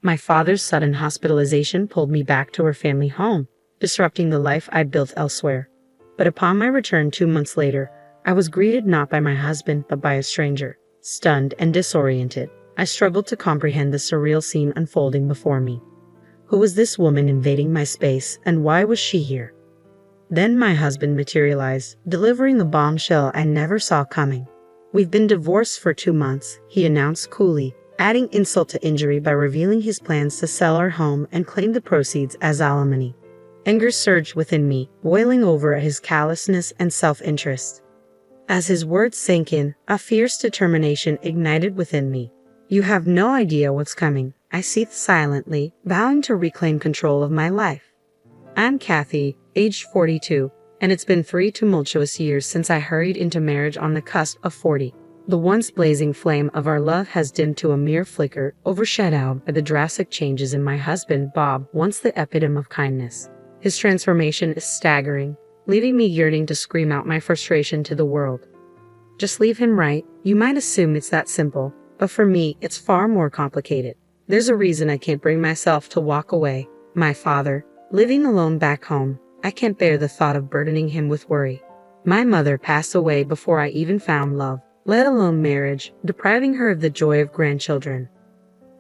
My father's sudden hospitalization pulled me back to our family home, disrupting the life I'd built elsewhere. But upon my return 2 months later, I was greeted not by my husband but by a stranger. Stunned and disoriented, I struggled to comprehend the surreal scene unfolding before me. Who was this woman invading my space, and why was she here? Then my husband materialized, delivering the bombshell I never saw coming. "We've been divorced for 2 months," he announced coolly, adding insult to injury by revealing his plans to sell our home and claim the proceeds as alimony. Anger surged within me, boiling over at his callousness and self-interest. As his words sank in, a fierce determination ignited within me. "You have no idea what's coming," I seethed silently, vowing to reclaim control of my life. I'm Kathy, aged 42, and it's been 3 tumultuous years since I hurried into marriage on the cusp of 40. The once blazing flame of our love has dimmed to a mere flicker, overshadowed by the drastic changes in my husband, Bob, once the epitome of kindness. His transformation is staggering, leaving me yearning to scream out my frustration to the world. Just leave him, right? You might assume it's that simple, but for me, it's far more complicated. There's a reason I can't bring myself to walk away. My father, living alone back home, I can't bear the thought of burdening him with worry. My mother passed away before I even found love, let alone marriage, depriving her of the joy of grandchildren.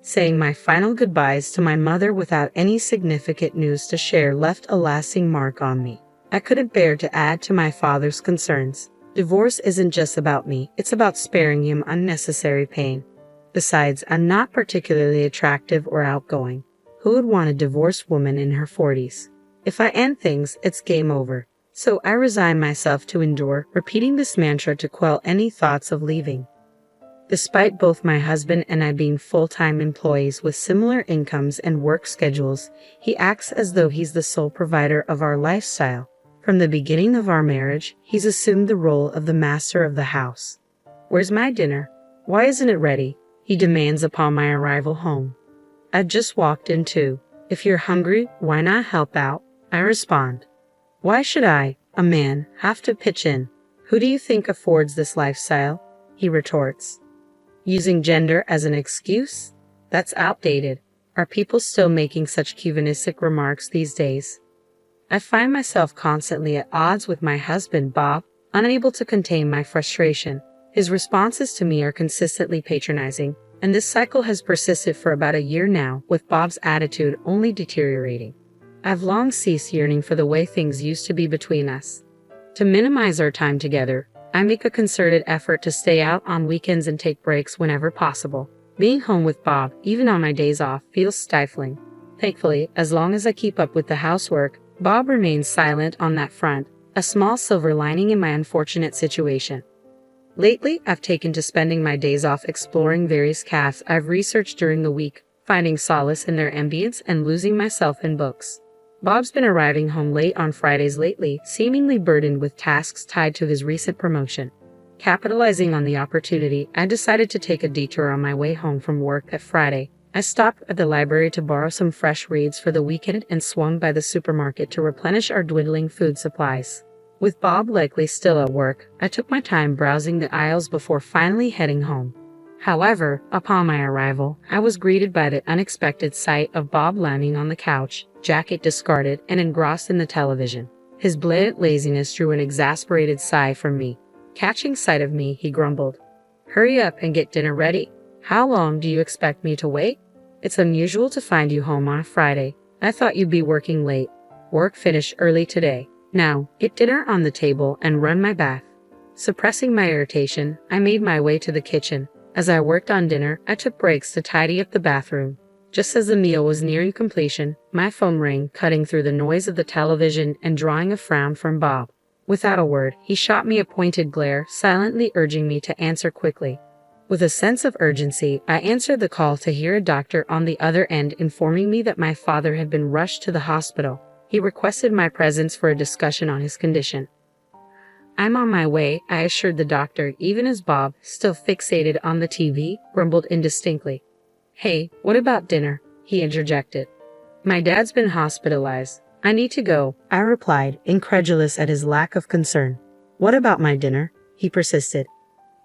Saying my final goodbyes to my mother without any significant news to share left a lasting mark on me. I couldn't bear to add to my father's concerns. Divorce isn't just about me, it's about sparing him unnecessary pain. Besides, I'm not particularly attractive or outgoing. Who would want a divorced woman in her 40s? If I end things, it's game over. So I resign myself to endure, repeating this mantra to quell any thoughts of leaving. Despite both my husband and I being full-time employees with similar incomes and work schedules, he acts as though he's the sole provider of our lifestyle. From the beginning of our marriage, he's assumed the role of the master of the house. "Where's my dinner? Why isn't it ready?" he demands upon my arrival home. "I've just walked in too. If you're hungry, why not help out?" I respond. "Why should I, a man, have to pitch in? Who do you think affords this lifestyle?" he retorts. Using gender as an excuse? That's outdated. Are people still making such chauvinistic remarks these days? I find myself constantly at odds with my husband, Bob, unable to contain my frustration. His responses to me are consistently patronizing, and this cycle has persisted for about a year now, with Bob's attitude only deteriorating. I've long ceased yearning for the way things used to be between us. To minimize our time together, I make a concerted effort to stay out on weekends and take breaks whenever possible. Being home with Bob, even on my days off, feels stifling. Thankfully, as long as I keep up with the housework, Bob remains silent on that front, a small silver lining in my unfortunate situation. Lately, I've taken to spending my days off exploring various cafes I've researched during the week, finding solace in their ambience and losing myself in books. Bob's been arriving home late on Fridays lately, seemingly burdened with tasks tied to his recent promotion. Capitalizing on the opportunity, I decided to take a detour on my way home from work that Friday. I stopped at the library to borrow some fresh reads for the weekend and swung by the supermarket to replenish our dwindling food supplies. With Bob likely still at work, I took my time browsing the aisles before finally heading home. However, upon my arrival, I was greeted by the unexpected sight of Bob lounging on the couch, jacket discarded and engrossed in the television. His blatant laziness drew an exasperated sigh from me. Catching sight of me, he grumbled, "Hurry up and get dinner ready. How long do you expect me to wait? It's unusual to find you home on a Friday. I thought you'd be working late. Work finished early today. Now, get dinner on the table and run my bath." Suppressing my irritation, I made my way to the kitchen. As I worked on dinner, I took breaks to tidy up the bathroom. Just as the meal was nearing completion, my phone rang, cutting through the noise of the television and drawing a frown from Bob. Without a word, he shot me a pointed glare, silently urging me to answer quickly. With a sense of urgency, I answered the call to hear a doctor on the other end informing me that my father had been rushed to the hospital. He requested my presence for a discussion on his condition. "I'm on my way," I assured the doctor, even as Bob, still fixated on the TV, grumbled indistinctly. "Hey, what about dinner?" he interjected. "My dad's been hospitalized. I need to go," I replied, incredulous at his lack of concern. "What about my dinner?" he persisted.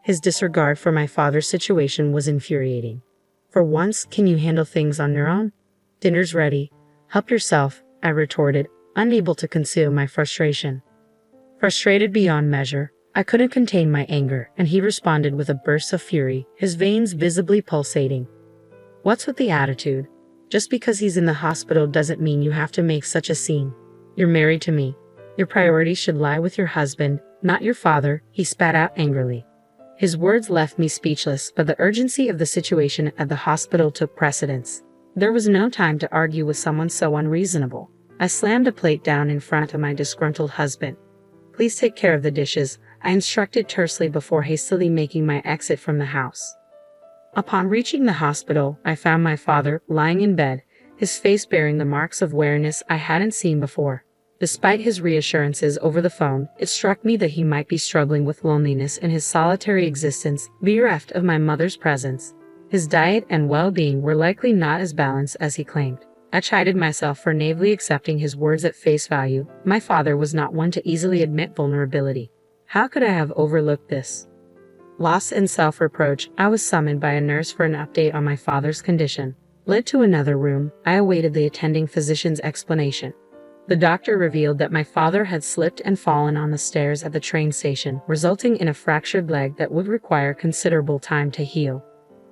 His disregard for my father's situation was infuriating. For once, can you handle things on your own? Dinner's ready. Help yourself, I retorted, unable to conceal my frustration. Frustrated beyond measure, I couldn't contain my anger, and he responded with a burst of fury, his veins visibly pulsating. What's with the attitude? Just because he's in the hospital doesn't mean you have to make such a scene. You're married to me. Your priorities should lie with your husband, not your father, he spat out angrily. His words left me speechless, but the urgency of the situation at the hospital took precedence. There was no time to argue with someone so unreasonable. I slammed a plate down in front of my disgruntled husband. Please take care of the dishes, I instructed tersely before hastily making my exit from the house. Upon reaching the hospital, I found my father lying in bed, his face bearing the marks of weariness I hadn't seen before. Despite his reassurances over the phone, it struck me that he might be struggling with loneliness in his solitary existence, bereft of my mother's presence. His diet and well-being were likely not as balanced as he claimed. I chided myself for naively accepting his words at face value. My father was not one to easily admit vulnerability. How could I have overlooked this? Lost in self-reproach, I was summoned by a nurse for an update on my father's condition. Led to another room, I awaited the attending physician's explanation. The doctor revealed that my father had slipped and fallen on the stairs at the train station, resulting in a fractured leg that would require considerable time to heal.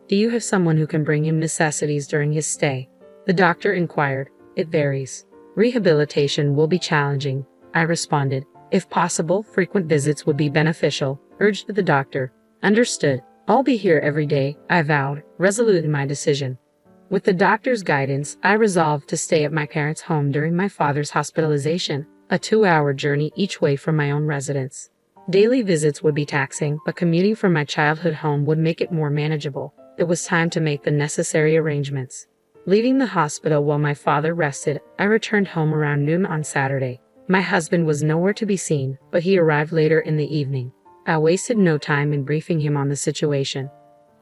Do you have someone who can bring him necessities during his stay? The doctor inquired. It varies. Rehabilitation will be challenging, I responded. If possible, frequent visits would be beneficial, urged the doctor. Understood. I'll be here every day, I vowed, resolute in my decision. With the doctor's guidance, I resolved to stay at my parents' home during my father's hospitalization, a 2-hour journey each way from my own residence. Daily visits would be taxing, but commuting from my childhood home would make it more manageable. It was time to make the necessary arrangements. Leaving the hospital while my father rested, I returned home around noon on Saturday. My husband was nowhere to be seen, but he arrived later in the evening. I wasted no time in briefing him on the situation.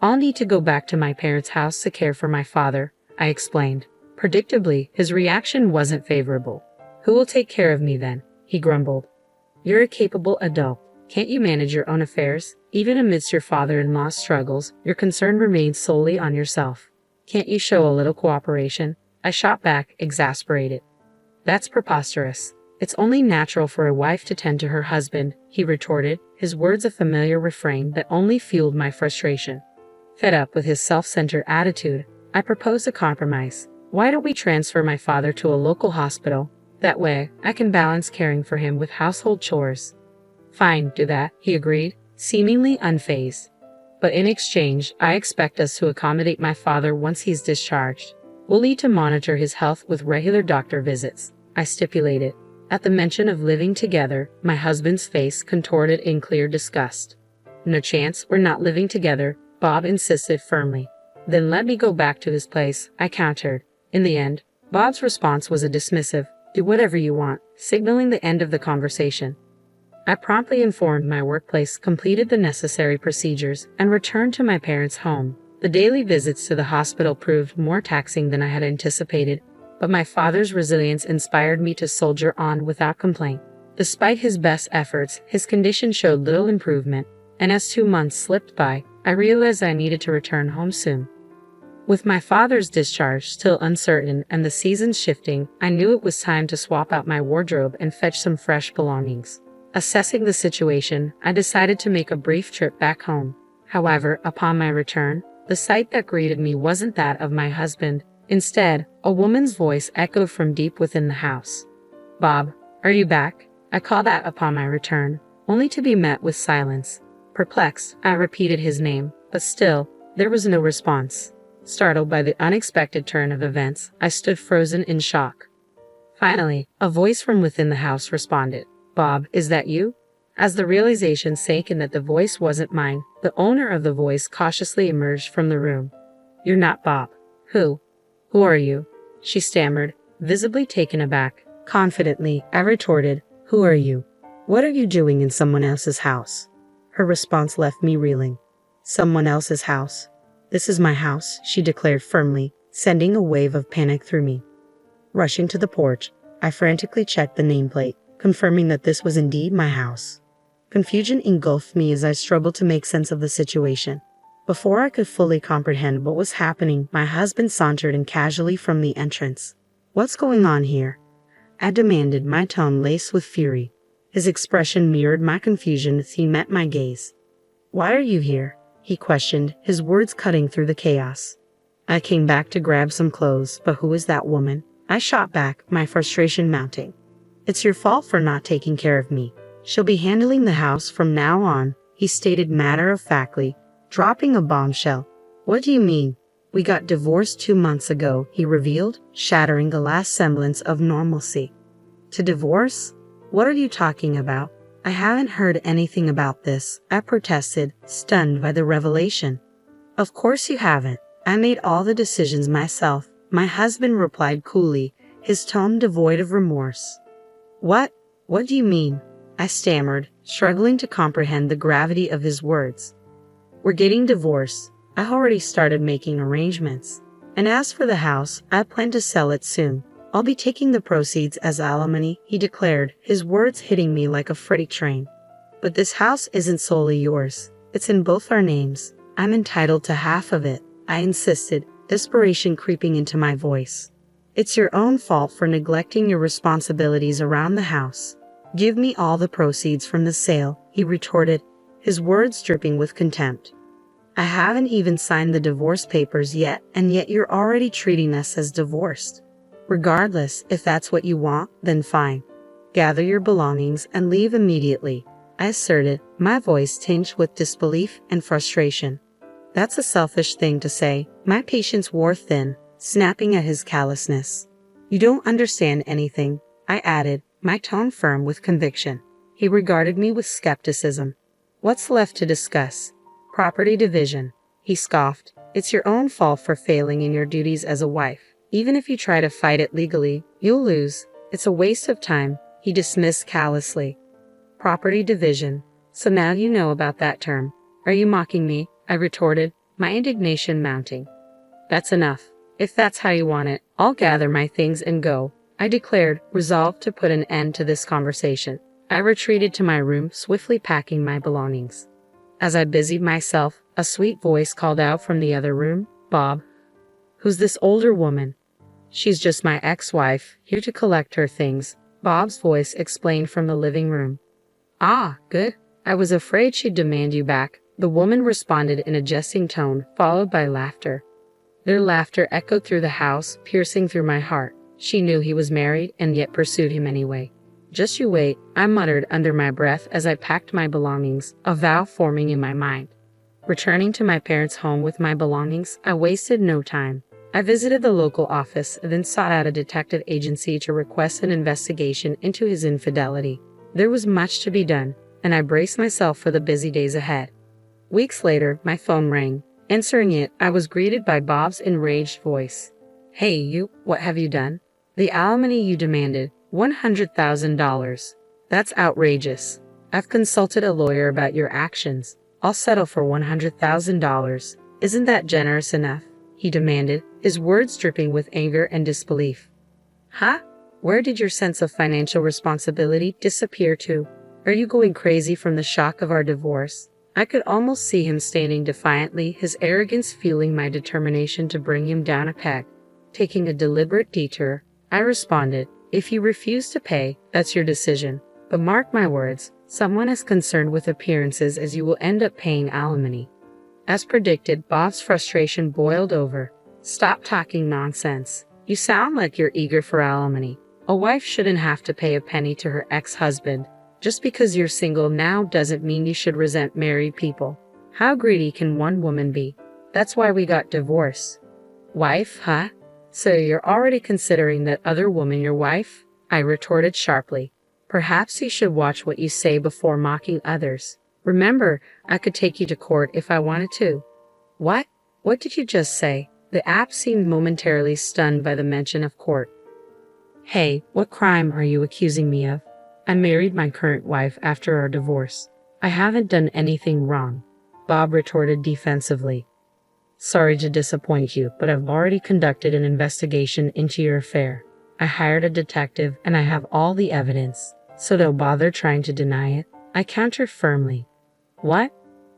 I'll need to go back to my parents' house to care for my father, I explained. Predictably, his reaction wasn't favorable. Who will take care of me then? He grumbled. You're a capable adult. Can't you manage your own affairs? Even amidst your father-in-law's struggles, your concern remains solely on yourself. Can't you show a little cooperation? I shot back, exasperated. That's preposterous. It's only natural for a wife to tend to her husband, he retorted, his words a familiar refrain that only fueled my frustration. Fed up with his self-centered attitude, I proposed a compromise. Why don't we transfer my father to a local hospital? That way, I can balance caring for him with household chores. Fine, do that, he agreed, seemingly unfazed. But in exchange, I expect us to accommodate my father once he's discharged. We'll need to monitor his health with regular doctor visits, I stipulated. At the mention of living together, my husband's face contorted in clear disgust. No chance, we're not living together, Bob insisted firmly. Then let me go back to his place, I countered. In the end, Bob's response was a dismissive, do whatever you want, signaling the end of the conversation. I promptly informed my workplace, completed the necessary procedures, and returned to my parents' home. The daily visits to the hospital proved more taxing than I had anticipated, but my father's resilience inspired me to soldier on without complaint. Despite his best efforts, his condition showed little improvement, and as 2 months slipped by, I realized I needed to return home soon. With my father's discharge still uncertain and the seasons shifting, I knew it was time to swap out my wardrobe and fetch some fresh belongings. Assessing the situation, I decided to make a brief trip back home. However, upon my return, the sight that greeted me wasn't that of my husband. Instead, a woman's voice echoed from deep within the house. Bob, are you back? I called out upon my return, only to be met with silence. Perplexed, I repeated his name, but still, there was no response. Startled by the unexpected turn of events, I stood frozen in shock. Finally, a voice from within the house responded. Bob, is that you? As the realization sank in that the voice wasn't mine, the owner of the voice cautiously emerged from the room. You're not Bob. Who are you? She stammered, visibly taken aback. Confidently, I retorted, who are you? What are you doing in someone else's house? Her response left me reeling. Someone else's house? This is my house, she declared firmly, sending a wave of panic through me. Rushing to the porch, I frantically checked the nameplate, confirming that this was indeed my house. Confusion engulfed me as I struggled to make sense of the situation. Before I could fully comprehend what was happening, my husband sauntered in casually from the entrance. "What's going on here?" I demanded, my tone laced with fury. His expression mirrored my confusion as he met my gaze. "Why are you here?" he questioned, his words cutting through the chaos. "I came back to grab some clothes, but who is that woman?" I shot back, my frustration mounting. "It's your fault for not taking care of me. She'll be handling the house from now on," he stated matter-of-factly, dropping a bombshell. "What do you mean? We got divorced 2 months ago," he revealed, shattering the last semblance of normalcy. "To divorce? What are you talking about? I haven't heard anything about this," I protested, stunned by the revelation. "Of course you haven't. I made all the decisions myself," my husband replied coolly, his tone devoid of remorse. What do you mean?" I stammered, struggling to comprehend the gravity of his words. "We're getting divorced. I already started making arrangements. And as for the house, I plan to sell it soon. I'll be taking the proceeds as alimony," he declared, his words hitting me like a freight train. "But this house isn't solely yours. It's in both our names. I'm entitled to half of it," I insisted, desperation creeping into my voice. "It's your own fault for neglecting your responsibilities around the house. Give me all the proceeds from the sale," he retorted, his words dripping with contempt. "I haven't even signed the divorce papers yet, and yet you're already treating us as divorced. Regardless, if that's what you want, then fine. Gather your belongings and leave immediately," I asserted, my voice tinged with disbelief and frustration. "That's a selfish thing to say," my patience wore thin, snapping at his callousness. "You don't understand anything," I added, my tone firm with conviction. He regarded me with skepticism. "What's left to discuss?" "Property division," he scoffed. "It's your own fault for failing in your duties as a wife. Even if you try to fight it legally, you'll lose. It's a waste of time," he dismissed callously. "Property division. So now you know about that term. Are you mocking me?" I retorted, my indignation mounting. "That's enough. If that's how you want it, I'll gather my things and go," I declared, resolved to put an end to this conversation. I retreated to my room, swiftly packing my belongings. As I busied myself, a sweet voice called out from the other room, "Bob." "Who's this older woman?" "She's just my ex-wife, here to collect her things," Bob's voice explained from the living room. "Ah, good. I was afraid she'd demand you back," the woman responded in a jesting tone, followed by laughter. Their laughter echoed through the house, piercing through my heart. She knew he was married and yet pursued him anyway. "Just you wait," I muttered under my breath as I packed my belongings, a vow forming in my mind. Returning to my parents' home with my belongings, I wasted no time. I visited the local office, then sought out a detective agency to request an investigation into his infidelity. There was much to be done, and I braced myself for the busy days ahead. Weeks later, my phone rang. Answering it, I was greeted by Bob's enraged voice. "Hey, you, what have you done? The alimony you demanded, $100,000. That's outrageous. I've consulted a lawyer about your actions. I'll settle for $100,000. Isn't that generous enough?" he demanded, his words dripping with anger and disbelief. "Huh? Where did your sense of financial responsibility disappear to? Are you going crazy from the shock of our divorce?" I could almost see him standing defiantly, his arrogance fueling my determination to bring him down a peg. Taking a deliberate detour, I responded, "If you refuse to pay, that's your decision. But mark my words, someone as concerned with appearances as you will end up paying alimony." As predicted, Bob's frustration boiled over. "Stop talking nonsense. You sound like you're eager for alimony. A wife shouldn't have to pay a penny to her ex-husband. Just because you're single now doesn't mean you should resent married people. How greedy can one woman be? That's why we got divorced." "Wife, huh? So you're already considering that other woman your wife?" I retorted sharply. "Perhaps you should watch what you say before mocking others. Remember, I could take you to court if I wanted to." "What? What did you just say?" The app seemed momentarily stunned by the mention of court. "Hey, what crime are you accusing me of? I married my current wife after our divorce. I haven't done anything wrong," Bob retorted defensively. "Sorry to disappoint you, but I've already conducted an investigation into your affair. I hired a detective and I have all the evidence, so don't bother trying to deny it," I countered firmly. "What?"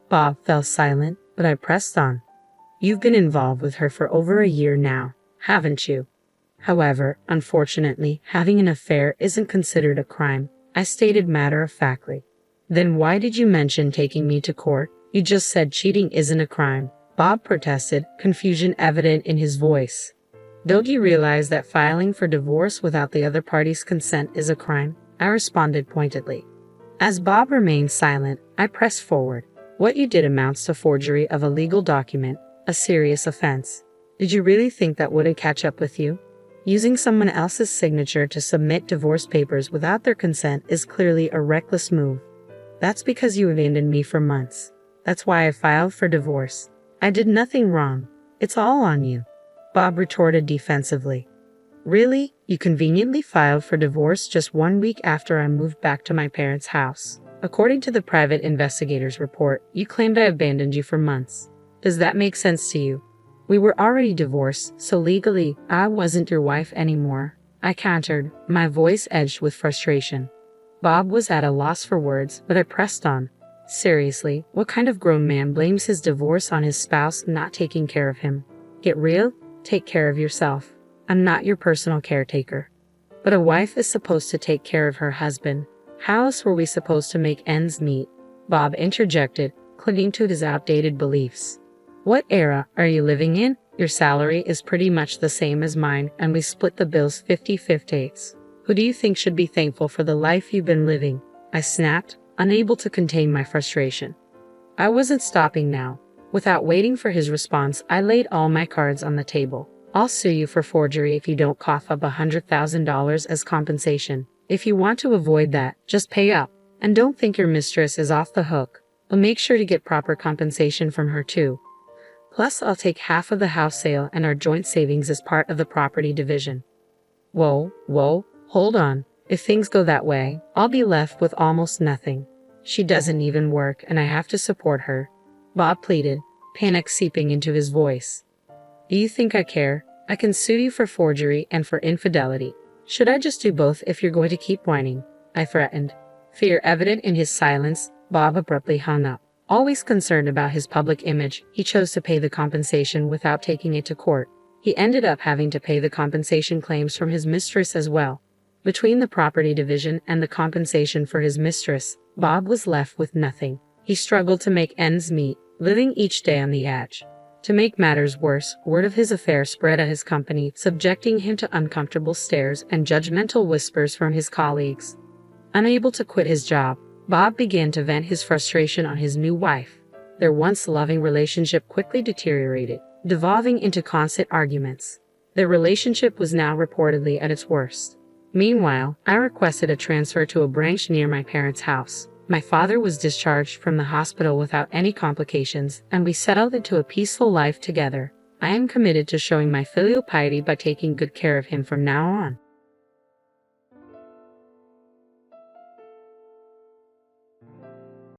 Bob fell silent, But I pressed on. You've been involved with her for over a year now, haven't you? However, unfortunately, having an affair isn't considered a crime, I stated matter-of-factly. Then why did you mention taking me to court? You just said cheating isn't a crime, Bob protested, confusion evident in his voice. Don't you realize that filing for divorce without the other party's consent is a crime? I responded pointedly. As Bob remained silent, I pressed forward. What you did amounts to forgery of a legal document, a serious offense. Did you really think that wouldn't catch up with you? Using someone else's signature to submit divorce papers without their consent is clearly a reckless move. That's because you abandoned me for months. That's why I filed for divorce. I did nothing wrong. It's all on you, Bob retorted defensively. Really? You conveniently filed for divorce just 1 week after I moved back to my parents' house. According to the private investigator's report, you claimed I abandoned you for months. Does that make sense to you? We were already divorced, so legally, I wasn't your wife anymore, I countered, my voice edged with frustration. Bob was at a loss for words, but I pressed on. Seriously, what kind of grown man blames his divorce on his spouse not taking care of him? Get real? Take care of yourself. I'm not your personal caretaker. But a wife is supposed to take care of her husband. How else were we supposed to make ends meet? Bob interjected, clinging to his outdated beliefs. What era are you living in? Your salary is pretty much the same as mine, and we split the bills 50-50. Who do you think should be thankful for the life you've been living? I snapped, unable to contain my frustration. I wasn't stopping now. Without waiting for his response, I laid all my cards on the table. I'll sue you for forgery if you don't cough up $100,000 as compensation. If you want to avoid that, just pay up. And don't think your mistress is off the hook. But make sure to get proper compensation from her too. Plus, I'll take half of the house sale and our joint savings as part of the property division. Whoa, hold on. If things go that way, I'll be left with almost nothing. She doesn't even work and I have to support her. Bob pleaded, panic seeping into his voice. Do you think I care? I can sue you for forgery and for infidelity. Should I just do both if you're going to keep whining? I threatened. Fear evident in his silence, Bob abruptly hung up. Always concerned about his public image, he chose to pay the compensation without taking it to court. He ended up having to pay the compensation claims from his mistress as well. Between the property division and the compensation for his mistress, Bob was left with nothing. He struggled to make ends meet, living each day on the edge. To make matters worse, word of his affair spread at his company, subjecting him to uncomfortable stares and judgmental whispers from his colleagues. Unable to quit his job, Bob began to vent his frustration on his new wife. Their once loving relationship quickly deteriorated, devolving into constant arguments. Their relationship was now reportedly at its worst. Meanwhile, I requested a transfer to a branch near my parents' house. My father was discharged from the hospital without any complications, and we settled into a peaceful life together. I am committed to showing my filial piety by taking good care of him from now on.